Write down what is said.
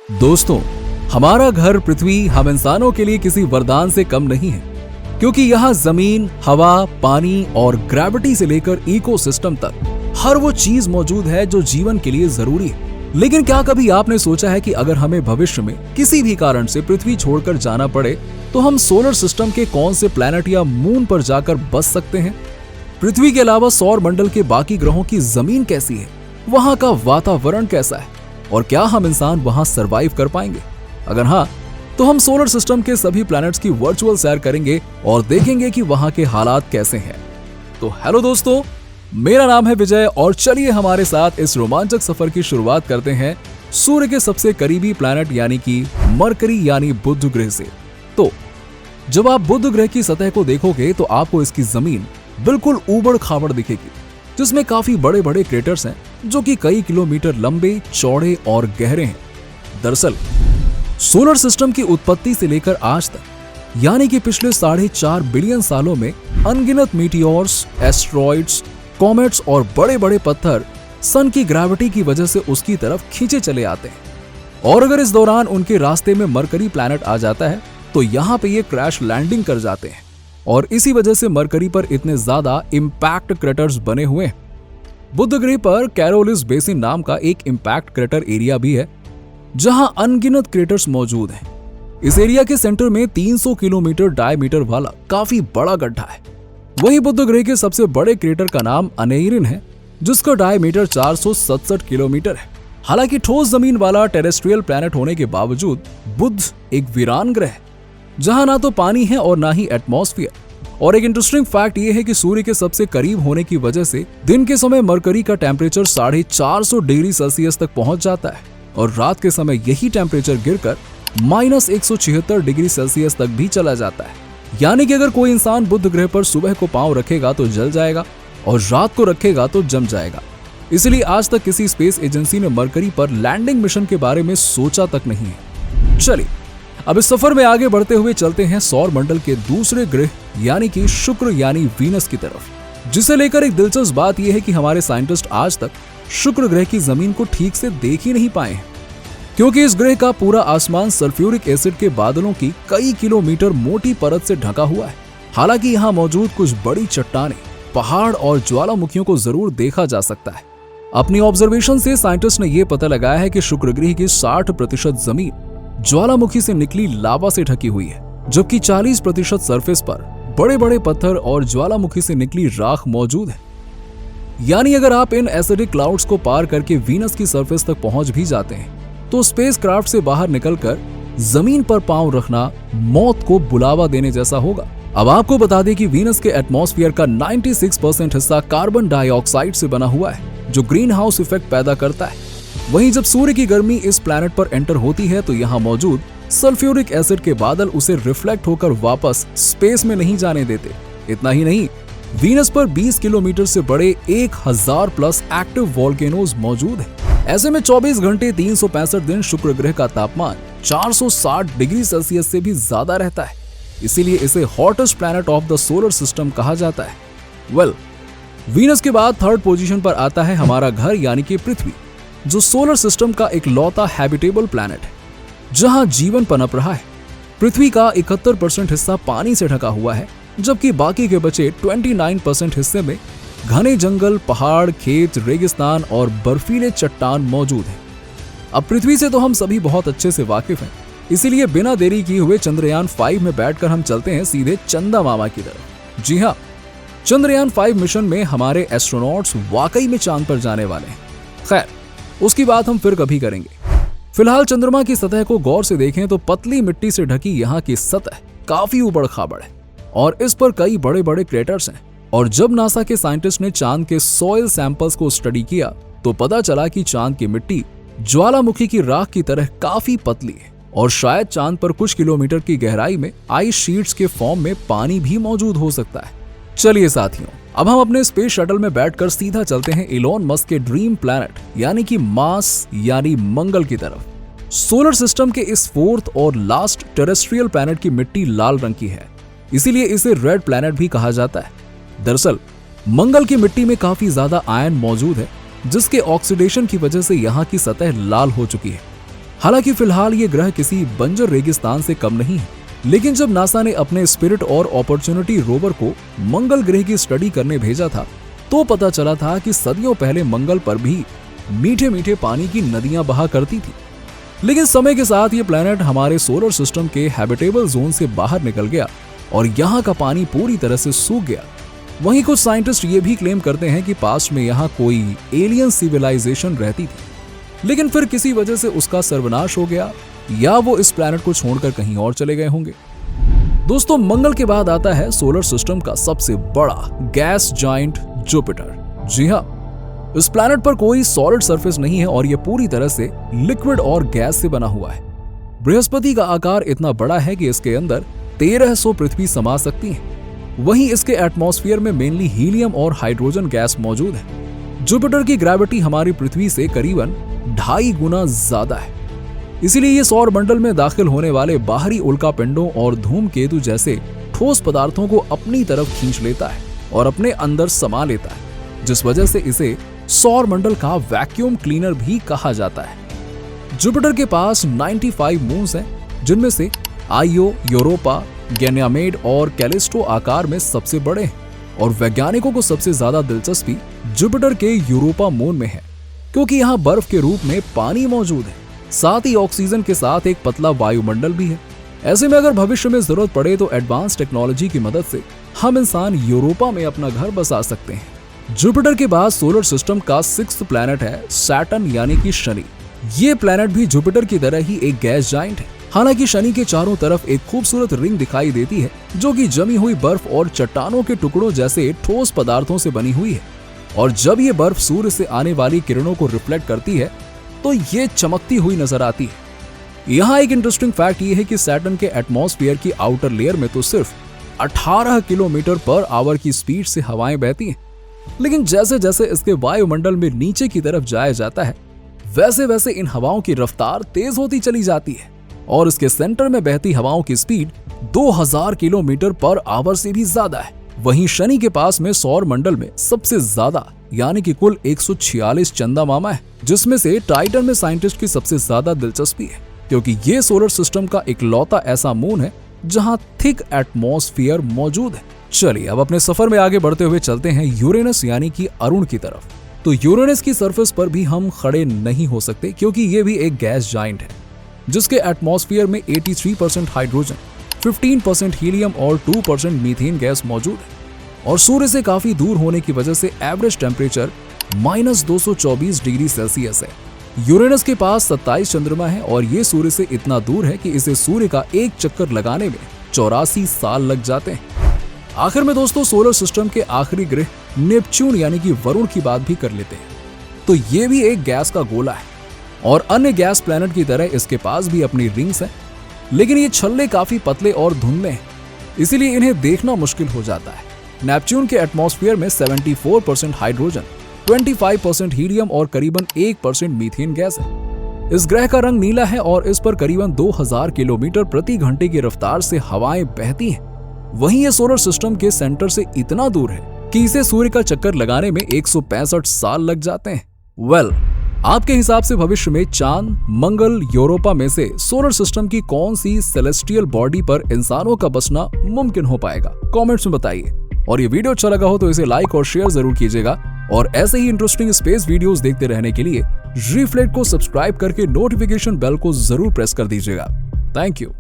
दोस्तों, हमारा घर पृथ्वी हम इंसानों के लिए किसी वरदान से कम नहीं है, क्योंकि यहाँ जमीन, हवा, पानी और ग्रेविटी से लेकर इकोसिस्टम तक हर वो चीज मौजूद है जो जीवन के लिए जरूरी है। लेकिन क्या कभी आपने सोचा है कि अगर हमें भविष्य में किसी भी कारण से पृथ्वी छोड़कर जाना पड़े तो हम सोलर सिस्टम के कौन से प्लैनेट या मून पर जाकर बस सकते हैं? पृथ्वी के अलावा सौर मंडल के बाकी ग्रहों की जमीन कैसी है, वहां का वातावरण कैसा है और क्या हम इंसान वहां सरवाइव कर पाएंगे? अगर हाँ, तो हम सोलर सिस्टम के सभी प्लैनेट्स की वर्चुअल सैर करेंगे और देखेंगे कि वहां के हालात कैसे हैं। तो हेलो दोस्तों, मेरा नाम है विजय और चलिए हमारे साथ इस रोमांचक सफर की शुरुआत करते हैं सूर्य के सबसे करीबी प्लैनेट यानी कि मरकरी यानी बुध ग्रह से। तो जब आप बुध ग्रह की सतह को देखोगे तो आपको इसकी जमीन बिल्कुल ऊबड़ खाबड़ दिखेगी, जिसमें काफी बड़े बड़े क्रेटर्स हैं जो कि कई किलोमीटर लंबे, चौड़े और गहरे हैं। दरअसल सोलर सिस्टम की उत्पत्ति से लेकर आज तक यानी कि पिछले 4.5 बिलियन सालों में अनगिनत मीटियोर्स, एस्ट्रॉइड्स, कॉमेट्स और बड़े बड़े पत्थर सन की ग्रेविटी की वजह से उसकी तरफ खींचे चले आते हैं। और अगर इस दौरान उनके रास्ते में मरकरी प्लैनेट आ जाता है तो यहाँ पे ये क्रैश लैंडिंग कर जाते हैं और इसी वजह से मरकरी पर इतने ज्यादा इम्पैक्ट क्रेटर्स बने हुए हैं। बुध ग्रह पर कैरोलिस बेसिन नाम का एक इम्पैक्ट क्रेटर एरिया भी है, जहां अनगिनत क्रेटर्स मौजूद हैं। इस एरिया के सेंटर में 300 किलोमीटर डायमीटर वाला काफी बड़ा गड्ढा है। वहीं बुध ग्रह के सबसे बड़े क्रेटर का नाम अनेरिन है, जिसका डायमीटर 467 किलोमीटर है। हालांकि ठोस जमीन वाला टेरेस्ट्रियल प्लैनेट होने के बावजूद बुध एक वीरान ग्रह है, जहां ना तो पानी है और ना ही एटमॉस्फेयर। और एक इंटरेस्टिंग फैक्ट ये है कि सूर्य के सबसे करीब होने की वजह से दिन के समय मरकरी का टेम्परेचर 450 डिग्री सेल्सियस तक पहुंच जाता है और रात के समय यही टेम्परेचर गिरकर -176 डिग्री सेल्सियस तक भी चला जाता है। यानी कि अगर कोई इंसान बुध ग्रह पर सुबह को पांव रखेगा तो जल जाएगा और रात को रखेगा तो जम जाएगा। इसलिए आज तक किसी स्पेस एजेंसी ने मरकरी पर लैंडिंग मिशन के बारे में सोचा तक नहीं है। चलिए अब इस सफर में आगे बढ़ते हुए चलते हैं सौर मंडल के दूसरे ग्रह यानी कि शुक्र यानी वीनस की तरफ, जिसे लेकर एक दिलचस्प बात यह है कि हमारे साइंटिस्ट आज तक शुक्र ग्रह की जमीन को ठीक से देख ही नहीं पाए हैं, क्योंकि इस ग्रह का पूरा आसमान सल्फ्यूरिक एसिड के बादलों की कई किलोमीटर मोटी परत से ढका हुआ है। हालांकि यहाँ मौजूद कुछ बड़ी चट्टानें, पहाड़ और ज्वालामुखियों को जरूर देखा जा सकता है। अपनी ऑब्जर्वेशन से साइंटिस्ट ने यह पता लगाया है कि शुक्र ग्रह की 60% जमीन ज्वालामुखी से निकली लावा से ढकी हुई है, जबकि 40% सरफेस पर बड़े बड़े पत्थर और ज्वालामुखी से निकली राख मौजूद है। यानी अगर आप इन एसिडिक क्लाउड्स को पार करके वीनस की सरफेस तक पहुंच भी जाते हैं तो स्पेसक्राफ्ट से बाहर निकलकर जमीन पर पांव रखना मौत को बुलावा देने जैसा होगा। अब आपको बता दें कि वीनस के एटमॉस्फेयर का 96% हिस्सा कार्बन डाइऑक्साइड से बना हुआ है, जो ग्रीन हाउस इफेक्ट पैदा करता है। वहीं जब सूर्य की गर्मी इस प्लैनेट पर एंटर होती है तो यहाँ मौजूद सल्फ्यूरिक एसिड के बादल उसे रिफ्लेक्ट होकर वापस स्पेस में नहीं जाने देते। इतना ही नहीं, वीनस पर 20 किलोमीटर से बड़े 1000+ एक्टिव वोल्केनोज मौजूद हैं। ऐसे में 24 घंटे 365 दिन शुक्र ग्रह का तापमान 460 डिग्री सेल्सियस से भी ज्यादा रहता है। इसीलिए इसे hottest planet of the solar system कहा जाता है। वीनस के बाद थर्ड पोजीशन पर आता है हमारा घर यानी कि पृथ्वी, जो सोलर सिस्टम का इकलौता हैबिटेबल प्लैनेट है जहां जीवन पनप रहा है। पृथ्वी का 71% हिस्सा पानी से ढका हुआ है, जबकि बाकी के बचे 29% हिस्से में घने जंगल, पहाड़, खेत, रेगिस्तान और बर्फीले चट्टान मौजूद हैं। अब पृथ्वी से तो हम सभी बहुत अच्छे से वाकिफ हैं, इसीलिए बिना देरी किए हुए चंद्रयान 5 में बैठकर हम चलते हैं सीधे चंदा मामा की तरफ। जी हाँ, चंद्रयान 5 मिशन में हमारे एस्ट्रोनॉट्स वाकई में चांद पर जाने वाले हैं। खैर, उसकी बात हम फिर कभी करेंगे। फिलहाल चंद्रमा की सतह को गौर से देखें तो पतली मिट्टी से ढकी यहाँ की सतह काफी उबड़ खाबड़ है और इस पर कई बड़े बड़े क्रेटर्स हैं। और जब नासा के साइंटिस्ट ने चांद के सॉइल सैंपल्स को स्टडी किया तो पता चला कि चांद की मिट्टी ज्वालामुखी की राख की तरह काफी पतली है और शायद चांद पर कुछ किलोमीटर की गहराई में आइस शीट्स के फॉर्म में पानी भी मौजूद हो सकता है। चलिए साथियों, अब हम अपने स्पेस शटल में बैठकर सीधा चलते हैं इलॉन मस्क के ड्रीम प्लैनेट यानी कि मार्स यानी मंगल की तरफ। सोलर सिस्टम के इस फोर्थ और लास्ट टेरेस्ट्रियल प्लैनेट की मिट्टी लाल रंग की है, इसीलिए इसे रेड प्लैनेट भी कहा जाता है। दरअसल मंगल की मिट्टी में काफी ज्यादा आयरन मौजूद है, जिसके ऑक्सीडेशन की वजह से यहाँ की सतह लाल हो चुकी है। हालांकि फिलहाल ये ग्रह किसी बंजर रेगिस्तान से कम नहीं है, लेकिन जब नासा ने अपने स्पिरिट और अपॉर्चुनिटी रोवर को मंगल ग्रह की स्टडी करने भेजा था तो पता चला था कि सदियों पहले मंगल पर भी मीठे मीठे पानी की नदियां बहा करती थी। लेकिन समय के साथ ये प्लैनेट हमारे सोलर सिस्टम के हैबिटेबल जोन से बाहर निकल गया और यहाँ का पानी पूरी तरह से सूख गया। वहीं कुछ साइंटिस्ट ये भी क्लेम करते हैं कि पास्ट में यहाँ कोई एलियन सिविलाइजेशन रहती थी, लेकिन फिर किसी वजह से उसका सर्वनाश हो गया या वो इस प्लैनेट को छोड़कर कहीं और चले गए होंगे। दोस्तों, मंगल के बाद आता है सोलर सिस्टम का सबसे बड़ा गैस जायंट जुपिटर। जी हाँ, इस प्लैनेट पर कोई सॉलिड सरफेस नहीं है और यह पूरी तरह से लिक्विड और गैस से बना हुआ है। बृहस्पति का आकार इतना बड़ा है कि इसके अंदर 1300 पृथ्वी समा सकती हैं। वहीं इसके एटमॉस्फेयर में मेनली हीलियम और हाइड्रोजन गैस मौजूद है। जुपिटर की ग्रेविटी हमारी पृथ्वी से करीबन 2.5 गुना ज्यादा है, इसीलिए ये सौर मंडल में दाखिल होने वाले बाहरी उल्कापिंडों और धूमकेतु जैसे ठोस पदार्थों को अपनी तरफ खींच लेता है और अपने अंदर समा लेता है, जिस वजह से इसे सौर मंडल का वैक्यूम क्लीनर भी कहा जाता है। जुपिटर के पास 95 मून्स हैं, जिनमें से आइयो, यूरोपा, गैनिमेड और कैलिस्टो आकार में सबसे बड़े हैं और वैज्ञानिकों को सबसे ज्यादा दिलचस्पी जुपिटर के यूरोपा मून में है, क्योंकि यहाँ बर्फ के रूप में पानी मौजूद है, साथ ही ऑक्सीजन के साथ एक पतला वायुमंडल भी है। ऐसे में अगर भविष्य में जरूरत पड़े तो एडवांस टेक्नोलॉजी की मदद से हम इंसान यूरोपा में अपना घर बसा सकते हैं। जुपिटर के बाद सोलर सिस्टम का 6th प्लैनेट है सैटर्न यानी कि शनि। ये प्लैनेट भी जुपिटर की तरह ही एक गैस जायंट है। हालांकि शनि के चारों तरफ एक खूबसूरत रिंग दिखाई देती है जो कि जमी हुई बर्फ और चट्टानों के टुकड़ों जैसे ठोस पदार्थों से बनी हुई है, और जब ये बर्फ सूर्य से आने वाली किरणों को रिफ्लेक्ट करती है तो ये चमकती हुई नजर आती है। यहाँ एक इंटरेस्टिंग फैक्ट ये है कि सैटर्न के एटमॉस्फेयर की आउटर लेयर में तो सिर्फ 18 किलोमीटर पर आवर की स्पीड से हवाएं बहती हैं, लेकिन जैसे जैसे इसके वायुमंडल में नीचे की तरफ जाया जाता है वैसे वैसे इन हवाओं की रफ्तार तेज होती चली जाती है और इसके सेंटर में बहती हवाओं की स्पीड 2000 किलोमीटर पर आवर से भी ज्यादा है। वहीं शनि के पास में सौर मंडल में सबसे ज्यादा यानी कि कुल 146 चंदा मामा है, जिसमें से टाइटन में साइंटिस्ट की सबसे ज्यादा दिलचस्पी है, क्योंकि ये सोलर सिस्टम का इकलौता ऐसा मून है जहां थिक एटमॉस्फेयर मौजूद है। चलिए अब अपने सफर में आगे बढ़ते हुए चलते हैं यूरेनस यानी कि अरुण की तरफ। तो यूरेनस की सरफेस पर भी हम खड़े नहीं हो सकते, क्योंकि ये भी एक गैस जायंट है जिसके एटमॉस्फेयर में 83% हाइड्रोजन, 15% हीलियम और 2% मीथेन गैस मौजूद है, और सूर्य से काफी दूर होने की वजह से एवरेज टेम्परेचर -224 डिग्री सेल्सियस है। यूरेनस के पास 27 चंद्रमा है और ये सूर्य से इतना दूर है कि इसे सूर्य का एक चक्कर लगाने में 84 साल लग जाते हैं। आखिर में दोस्तों सोलर सिस्टम के आखिरी ग्रह नेपच्यून यानी कि वरुण की बात भी कर लेते हैं। तो ये भी एक गैस का गोला है और अन्य गैस प्लैनेट की तरह इसके पास भी अपनी रिंग्स है, लेकिन ये छल्ले काफी पतले और धुंधले हैं, इसीलिए इन्हें देखना मुश्किल हो जाता है। नेपच्यून के एटमॉस्फेयर में 74% हाइड्रोजन, 25% हीलियम और करीबन 1% मीथेन गैस है। इस ग्रह का रंग नीला है और इस पर करीबन 2000 किलोमीटर प्रति घंटे की रफ्तार से हवाएं बहती हैं। वहीं ये सोलर सिस्टम के सेंटर से इतना दूर है कि इसे सूर्य का चक्कर लगाने में 165 साल लग जाते हैं। आपके हिसाब से भविष्य में चांद, मंगल, यूरोपा में से सोलर सिस्टम की कौन सी सेलेस्टियल बॉडी पर इंसानों का बसना मुमकिन हो पाएगा? कमेंट्स में बताइए। और ये वीडियो अच्छा लगा हो तो इसे लाइक और शेयर जरूर कीजिएगा, और ऐसे ही इंटरेस्टिंग स्पेस वीडियोस देखते रहने के लिए रिफ्लेक्ट को सब्सक्राइब करके नोटिफिकेशन बेल को जरूर प्रेस कर दीजिएगा। Thank you.